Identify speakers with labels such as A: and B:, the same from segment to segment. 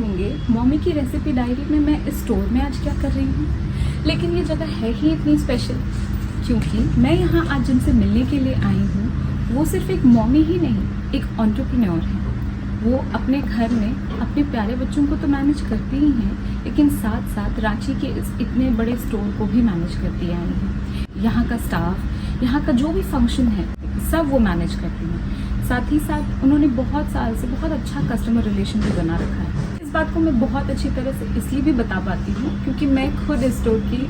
A: करेंगे मम्मी की recipe diary में मैं इस स्टोर में आज क्या कर रही हूँ। लेकिन ये जगह है ही इतनी स्पेशल क्योंकि मैं यहाँ आज जिनसे मिलने के लिए आई हूँ वो सिर्फ एक मम्मी ही नहीं, एक एंटरप्रेन्योर है। वो अपने घर में अपने प्यारे बच्चों को तो मैनेज करती ही हैं, लेकिन साथ साथ रांची के इस इतने बड़े स्टोर को भी मैनेज करती आई हैं। यहाँ का स्टाफ, यहाँ का जो भी फंक्शन है सब वो मैनेज करती हैं। साथ ही साथ उन्होंने बहुत साल से बहुत अच्छा कस्टमर रिलेशन भी बना रखा है। इस बात को मैं बहुत अच्छी तरह से इसलिए भी बता पाती हूँ क्योंकि मैं खुद इस स्टोर की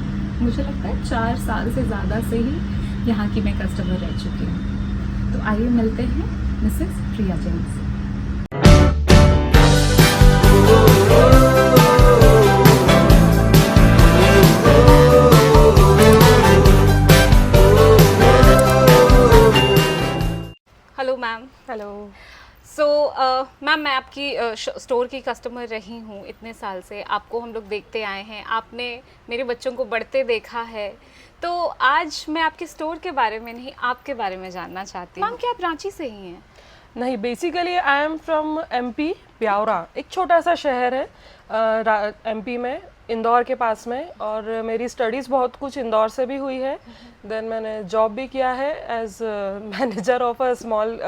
A: मुझे लगता है 4 साल से ज़्यादा से ही यहाँ की मैं कस्टमर रह चुकी हूँ। तो आइए मिलते हैं मिसेस प्रिया जैन से।
B: Hello ma'am.
C: Hello.
B: So ma'am मैं आपकी स्टोर की कस्टमर रही हूँ इतने साल से। आपको हम लोग देखते आए हैं, आपने मेरे बच्चों को बढ़ते देखा है। तो आज मैं आपके स्टोर के बारे में नहीं, आपके बारे में जानना चाहती हूँ। मैम क्या आप रांची से ही हैं?
C: नहीं, basically I am from MP, Biaora. एक छोटा सा शहर है एमपी में, इंदौर के पास में। और मेरी स्टडीज़ बहुत कुछ इंदौर से भी हुई है। देन मैंने जॉब भी किया है as manager of a small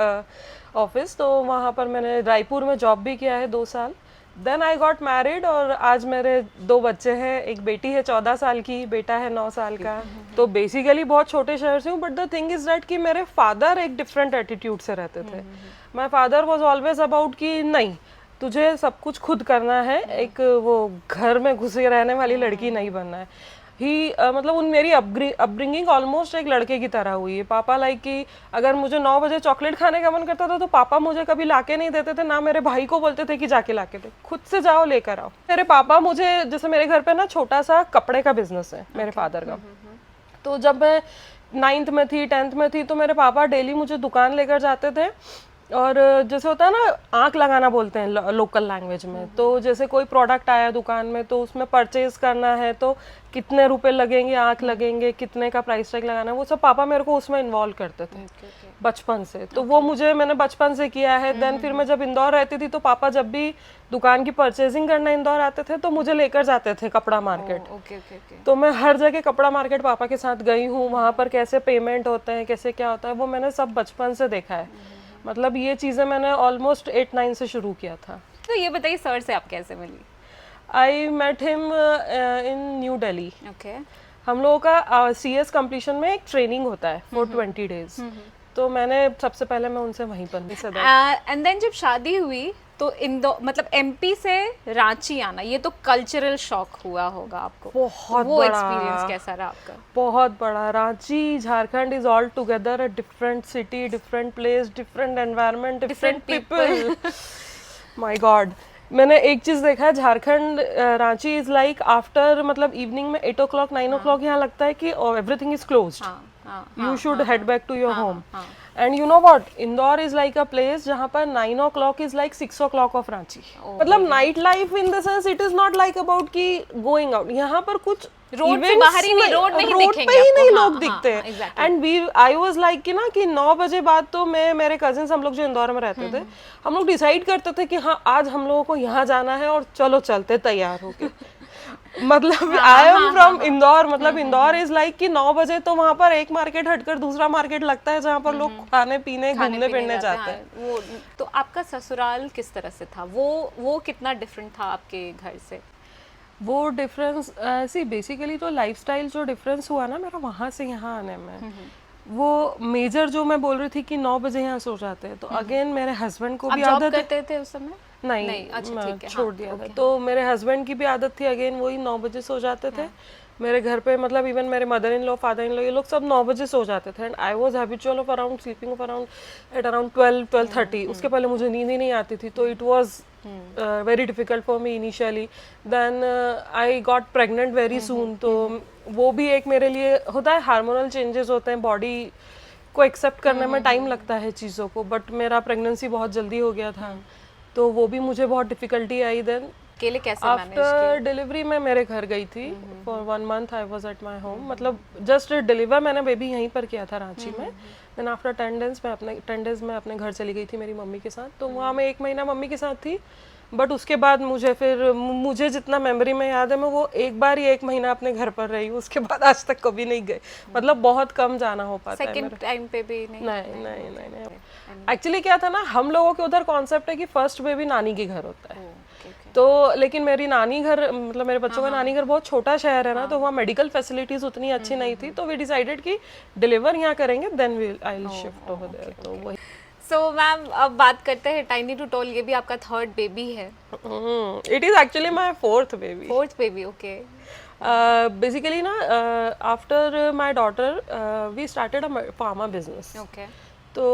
C: office. तो वहाँ पर मैंने रायपुर में जॉब भी किया है 2 साल। देन आई गॉट मैरिड और आज मेरे 2 बच्चे हैं। एक बेटी है 14 साल की, बेटा है 9 साल का। तो बेसिकली बहुत छोटे शहर से हूँ, but the thing is that कि मेरे फादर एक डिफरेंट एटीट्यूड से रहते थे। My father was always about कि नहीं, तुझे सब कुछ खुद करना है, एक वो घर में घुसे रहने वाली लड़की नहीं बनना है। मतलब मेरी अपब्रिंगिंग ऑलमोस्ट एक लड़के की तरह हुई है। पापा लाइक कि अगर मुझे 9 बजे चॉकलेट खाने का मन करता था तो पापा मुझे कभी लाके नहीं देते थे, ना मेरे भाई को बोलते थे कि जाके लाके दे, खुद से जाओ लेकर आओ। मेरे पापा मुझे, जैसे मेरे घर पे ना छोटा सा कपड़े का बिजनेस है मेरे फादर का। तो जब मैं 9th में थी, 10th में थी, तो मेरे पापा डेली मुझे दुकान लेकर जाते थे। और जैसे होता है ना, आंख लगाना बोलते हैं लोकल लैंग्वेज में। तो जैसे कोई प्रोडक्ट आया दुकान में तो उसमें परचेज करना है तो कितने रुपए लगेंगे, आंख लगेंगे, कितने का प्राइस टैग लगाना है, वो सब पापा मेरे को उसमें इन्वॉल्व करते थे बचपन से। तो वो मैंने बचपन से किया है। देन फिर मैं जब इंदौर रहती थी तो पापा जब भी दुकान की परचेजिंग करना इंदौर आते थे तो मुझे लेकर जाते थे कपड़ा मार्केट। तो मैं हर जगह कपड़ा मार्केट पापा के साथ गई हूँ। वहाँ पर कैसे पेमेंट होते हैं, कैसे क्या होता है, वो मैंने सब बचपन से देखा है। मतलब ये चीज़ें मैंने ऑलमोस्ट 8-9 से शुरू किया था।
B: तो ये बताइए सर से आप कैसे मिली?
C: I met him in New Delhi.
B: Okay.
C: हम लोगों का CS कंप्लीशन में एक ट्रेनिंग होता है फॉर 20 डेज। तो मैंने सबसे पहले मैं उनसे वहीं पर भी
B: एंड देन जब शादी हुई तो इंदौर मतलब MP से रांची आना, ये तो कल्चरल शॉक हुआ होगा आपको।
C: बहुत
B: वो
C: बड़ा
B: एक्सपीरियंस कैसा रहा आपका?
C: बहुत बड़ा। Ranchi, Jharkhand is all together a different city, different place, different environment, different people. My God. मैंने एक चीज देखा है, Jharkhand, Ranchi is like after मतलब इवनिंग में 8 o'clock 9 o'clock यहाँ लगता है कि everything is closed, you should head back to your home. And you know what? Indore is like a place जहाँ पर 9 o'clock is like 6 o'clock of Ranchi. मतलब night life in the sense it is not like about कि going out. यहाँ पर कुछ
B: road से बाहर ही नहीं, रोड
C: पे ही नहीं लोग दिखते हैं। And I was like कि ना कि 9 बजे बाद तो मेरे cousins, हम लोग जो इंदौर में रहते थे, हम लोग डिसाइड करते थे कि हाँ आज हम लोगों को यहाँ जाना है और चलो चलते तैयार होके। मतलब आई एम फ्रॉम इंदौर। मतलब इंदौर इज लाइक कि 9 बजे तो वहाँ पर एक मार्केट हटकर दूसरा मार्केट लगता है जहाँ पर लोग खाने पीने घूमने फिरने जाते हैं।
B: वो तो आपका ससुराल किस तरह से था? वो कितना डिफरेंट था आपके घर से?
C: वो डिफरेंस सी बेसिकली तो लाइफस्टाइल जो डिफरेंस हुआ ना मेरा वहाँ से यहाँ आने में, वो मेजर जो मैं बोल रही थी कि 9 बजे यहाँ सो जाते हैं। तो अगेन मेरे हस्बैंड को भी आदत
B: करते थे उस समय?
C: नहीं,
B: अच्छा ठीक है,
C: छोड़ दिया था। तो मेरे हस्बैंड की भी आदत थी, अगेन वही 9 बजे सो जाते थे। मेरे घर पे मतलब इवन मेरे mother in law, father in law, ये लोग सब 9 बजे सो जाते थे। And I was habitual of around sleeping of around at around 12-12:30। उसके पहले मुझे नींद ही नहीं आती थी। तो it was very difficult for me initially. Then I got pregnant very soon. तो वो भी एक मेरे लिए होता है, हार्मोनल चेंजेस होते हैं, बॉडी को एक्सेप्ट करने में टाइम लगता है चीज़ों को। बट मेरा प्रेगनेंसी बहुत जल्दी हो गया था, तो वो भी मुझे बहुत डिफिकल्टी आई। देन
B: अकेले कैसे मैनेज किया?
C: आफ्टर डिलीवरी मैं मेरे घर गई थी for 1 month I was at my home. मतलब जस्ट डिलीवर मैंने बेबी यहीं पर किया था रांची में। देन आफ्टर 10 days मैं अपने घर चली गई थी मेरी मम्मी के साथ। तो वहाँ मैं 1 महीना मम्मी के साथ थी। बट उसके बाद मुझे जितना मेमोरी में याद है, मैं वो एक बार ही 1 महीना अपने घर पर रही हूँ, उसके बाद आज तक कभी नहीं गए, मतलब बहुत कम जाना हो पाता है
B: सेकंड टाइम पे भी नहीं?
C: नहीं। एक्चुअली क्या था ना, हम लोगों के उधर कॉन्सेप्ट है कि फर्स्ट बेबी नानी के घर होता है, तो लेकिन मेरी नानी घर, मतलब मेरे बच्चों का नानी घर बहुत छोटा शहर है ना, तो वहाँ मेडिकल फैसिलिटीज उतनी अच्छी नहीं थी, तो वी डिसाइडेड कि डिलीवर यहाँ करेंगे, then I will shift over there. तो वही।
B: सो मैम अब बात करते हैं टाइनी टू टॉल, ये भी आपका थर्ड बेबी है?
C: It is actually my fourth baby.
B: Fourth baby, okay.
C: Basically ना, after my daughter we started a pharma business.
B: Okay.
C: तो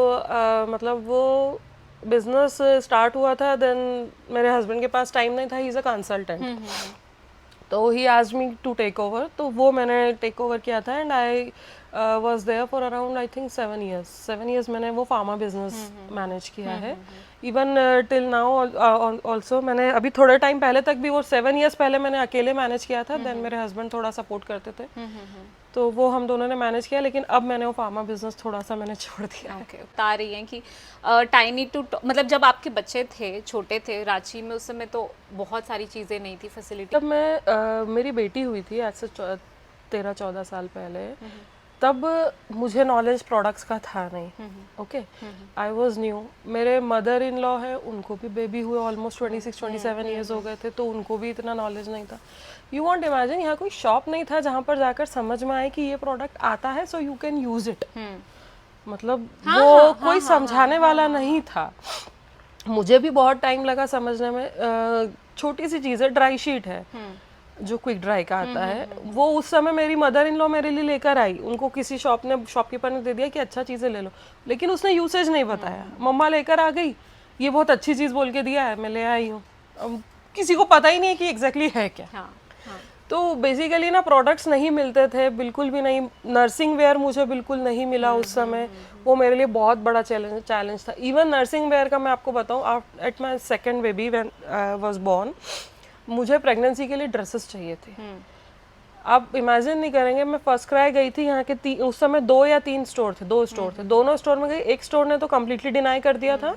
C: मतलब वो बिजनेस स्टार्ट हुआ था, देन मेरे हस्बैंड के पास टाइम नहीं था, ही इज अ कंसल्टेंट, तो he asked me to take over, तो वो मैंने टेक ओवर किया था, and I was there for around I think 7 years मैंने वो फार्मा बिजनेस मैनेज किया है। इवन टिल नाउ ऑल्सो मैंने अभी थोड़े टाइम पहले तक भी वो 7 years पहले मैंने अकेले मैनेज किया था, देन मेरे हस्बैंड थोड़ा सपोर्ट करते थे, तो वो हम दोनों ने मैनेज किया, लेकिन अब मैंने वो फार्मा बिजनेस थोड़ा सा मैंने छोड़ दिया।
B: ओके। बता रही हैं कि टाइनी टू मतलब जब आपके बच्चे थे, छोटे थे रांची में, उस समय तो बहुत सारी चीज़ें नहीं थी, फैसिलिटी।
C: जब मैं मेरी बेटी हुई थी आज से 13-14 साल पहले, तब मुझे नॉलेज प्रोडक्ट्स का था नहीं। Okay, I was new. मेरे मदर इन लॉ है, उनको भी बेबी हुए ऑलमोस्ट 26-27 years हो गए थे, तो उनको भी इतना नॉलेज नहीं था। यू वॉन्ट इमेजिन, यहाँ कोई शॉप नहीं था जहाँ पर जाकर समझ में आए कि ये प्रोडक्ट आता है, so you can use it. मतलब वो कोई समझाने वाला नहीं था। मुझे भी बहुत टाइम लगा समझने में। छोटी सी चीज़ है, ड्राई शीट है जो क्विक ड्राई का आता है, वो उस समय मेरी मदर इन लॉ मेरे लिए लेकर आई, उनको किसी शॉपकीपर ने दे दिया कि अच्छा चीज़ें ले लो, लेकिन उसने यूसेज नहीं बताया। मम्मा लेकर आ गई, ये बहुत अच्छी चीज़ बोल के दिया है, मैं ले आई हूँ, किसी को पता ही नहीं कि एग्जैक्टली है क्या। तो बेसिकली ना प्रोडक्ट्स नहीं मिलते थे, बिल्कुल भी नहीं। नर्सिंग वेयर मुझे बिल्कुल नहीं मिला उस समय, वो मेरे लिए बहुत बड़ा चैलेंज था। इवन नर्सिंग वेयर का मैं आपको बताऊँ, at my second baby when was born, मुझे प्रेगनेंसी के लिए ड्रेसेस चाहिए थे। आप इमेजिन नहीं करेंगे, मैं फर्स्ट क्राई गई थी, यहाँ के उस समय 2 या 3 स्टोर थे, 2 स्टोर थे, दोनों स्टोर में गई, एक स्टोर ने तो कम्प्लीटली डिनाई कर दिया था,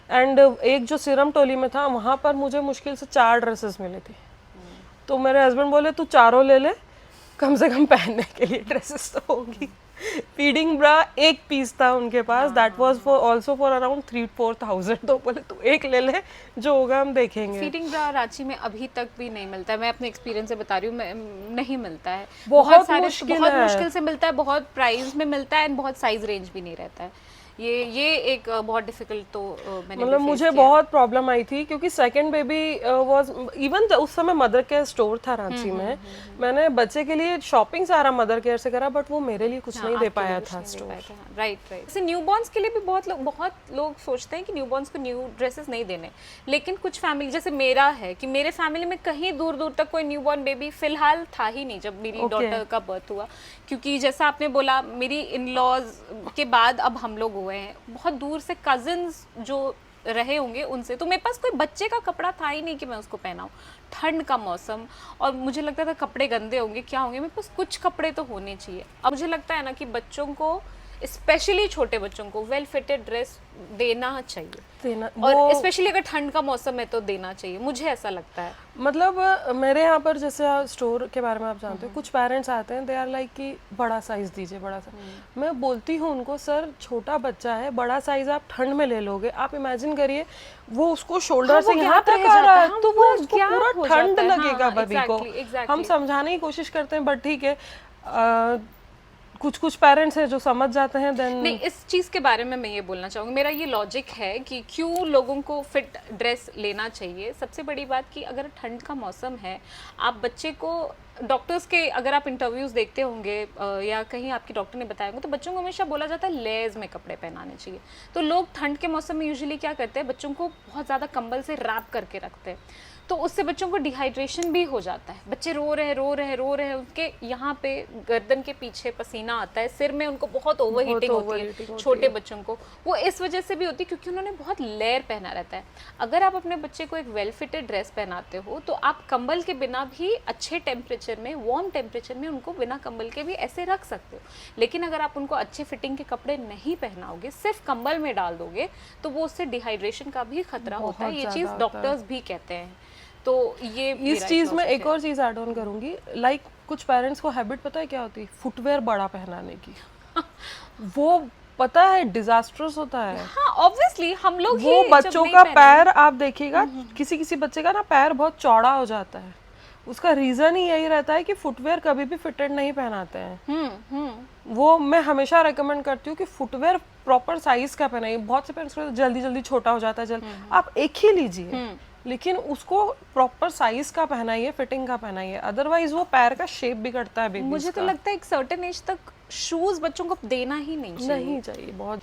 C: एंड एक जो सिरम टोली में था, वहाँ पर मुझे मुश्किल से 4 ड्रेसेस मिली थी। तो मेरे हस्बैंड बोले तू चारों ले ले, कम से कम पहनने के लिए ड्रेसेस तो होगी। फीडिंग ब्रा एक पीस था उनके पास, that was for also for around 3-4,000, तो बोले तू एक ले ले, जो होगा हम देखेंगे।
B: फीडिंग ब्रा रांची में अभी तक भी नहीं मिलता है, मैं अपने एक्सपीरियंस से बता रही हूँ, नहीं मिलता है।
C: बहुत
B: मुश्किल से मिलता है, बहुत प्राइस में मिलता है, एंड बहुत साइज रेंज भी नहीं रहता है। ये एक बहुत डिफिकल्ट तो मैंने
C: मतलब मुझे बहुत प्रॉब्लम आई थी, क्योंकि सेकंड बेबी वाज इवन उस समय मदर केयर स्टोर था रांची में, मैंने बच्चे के लिए शॉपिंग सारा मदर केयर से करा, बट वो मेरे लिए कुछ नहीं दे पाया था स्टोर।
B: राइट। जैसे न्यूबॉर्न्स के लिए भी बहुत लोग सोचते हैं कि न्यूबॉर्न्स को न्यू ड्रेसेस नहीं देने, लेकिन कुछ फैमिली जैसे मेरा है कि मेरे फैमिली में कहीं दूर दूर तक कोई न्यूबॉर्न बेबी फिलहाल था ही नहीं जब मेरी डॉटर का बर्थ हुआ, क्योंकि जैसा आपने बोला मेरी इन लॉज के बाद अब हम लोग हुए हैं, बहुत दूर से कजिन्स जो रहे होंगे उनसे, तो मेरे पास कोई बच्चे का कपड़ा था ही नहीं कि मैं उसको पहनाऊं। ठंड का मौसम, और मुझे लगता था कपड़े गंदे होंगे, क्या होंगे, मेरे पास कुछ कपड़े तो होने चाहिए। अब मुझे लगता है ना कि बच्चों को, स्पेशली छोटे बच्चों को वेल फिटेड ड्रेस देना चाहिए, और स्पेशली अगर ठंड का मौसम है तो देना चाहिए, मुझे ऐसा लगता है।
C: मतलब मेरे यहाँ पर जैसे स्टोर के बारे में आप जानते हो, कुछ पेरेंट्स आते हैं, दे आर लाइक कि बड़ा साइज दीजिए, बड़ा साइज। मैं बोलती हूँ उनको, सर छोटा बच्चा है, बड़ा साइज आप ठंड में ले लोगे, आप इमेजिन करिए वो उसको शोल्डर से यहाँ तक आ रहा है, तो वो उसको पूरा ठंड लगेगा बेबी को। हम समझाने की कोशिश करते हैं, बट ठीक है, कुछ पेरेंट्स हैं जो समझ जाते हैं। देन
B: नहीं, इस चीज़ के बारे में मैं ये बोलना चाहूँगी, मेरा ये लॉजिक है कि क्यों लोगों को फिट ड्रेस लेना चाहिए। सबसे बड़ी बात कि अगर ठंड का मौसम है, आप बच्चे को, डॉक्टर्स के अगर आप इंटरव्यूज़ देखते होंगे या कहीं आपके डॉक्टर ने बताया होगा, तो बच्चों को हमेशा बोला जाता है लेयर्स में कपड़े पहनाने चाहिए। तो लोग ठंड के मौसम में यूजुअली क्या करते हैं, बच्चों को बहुत ज़्यादा कंबल से रैप करके रखते हैं। तो उससे बच्चों को डिहाइड्रेशन भी हो जाता है। बच्चे रो रहे हैं, उनके यहाँ पे गर्दन के पीछे पसीना आता है, सिर में उनको बहुत ओवरहीटिंग होती है छोटे बच्चों को। वो इस वजह से भी होती है क्योंकि उन्होंने बहुत लेयर पहना रहता है। अगर आप अपने बच्चे को एक वेल फिटेड ड्रेस पहनाते हो तो आप कंबल के बिना भी अच्छे टेम्परेचर में, वार्म टेम्परेचर में उनको बिना कंबल के भी ऐसे रख सकते हो। लेकिन अगर आप उनको अच्छे फिटिंग के कपड़े नहीं पहनाओगे, सिर्फ कंबल में डाल दोगे, तो वो उससे डिहाइड्रेशन का भी खतरा होता है। ये चीज़ डॉक्टर्स भी कहते हैं। तो ये
C: इस चीज में एक और चीज ऐड ऑन करूंगी, लाइक कुछ पेरेंट्स को हैबिट पता है क्या होती है, फुटवेयर बड़ा पहनाने की। वो पता है डिजास्ट्रस होता है।
B: हाँ, ऑब्वियसली हम लोग
C: वो बच्चों का पैर आप देखिएगा, किसी किसी बच्चे का ना पैर बहुत चौड़ा हो जाता है। उसका रीजन ही यही रहता है कि फुटवेयर कभी भी फिटेड नहीं पहनाते हैं। वो मैं हमेशा रेकमेंड करती हूँ कि फुटवेयर प्रॉपर साइज का पहनाइए। बहुत से पेरेंट्स को जल्दी जल्दी छोटा हो जाता है, आप एक ही लीजिए, लेकिन उसको प्रॉपर साइज का पहनाइए, फिटिंग का पहनाइए, अदरवाइज वो पैर का शेप बिगड़ता है बेबीज
B: मुझे तो लगता है एक सर्टेन एज तक शूज बच्चों को देना ही नहीं चाहिए।
C: नहीं चाहिए बहुत।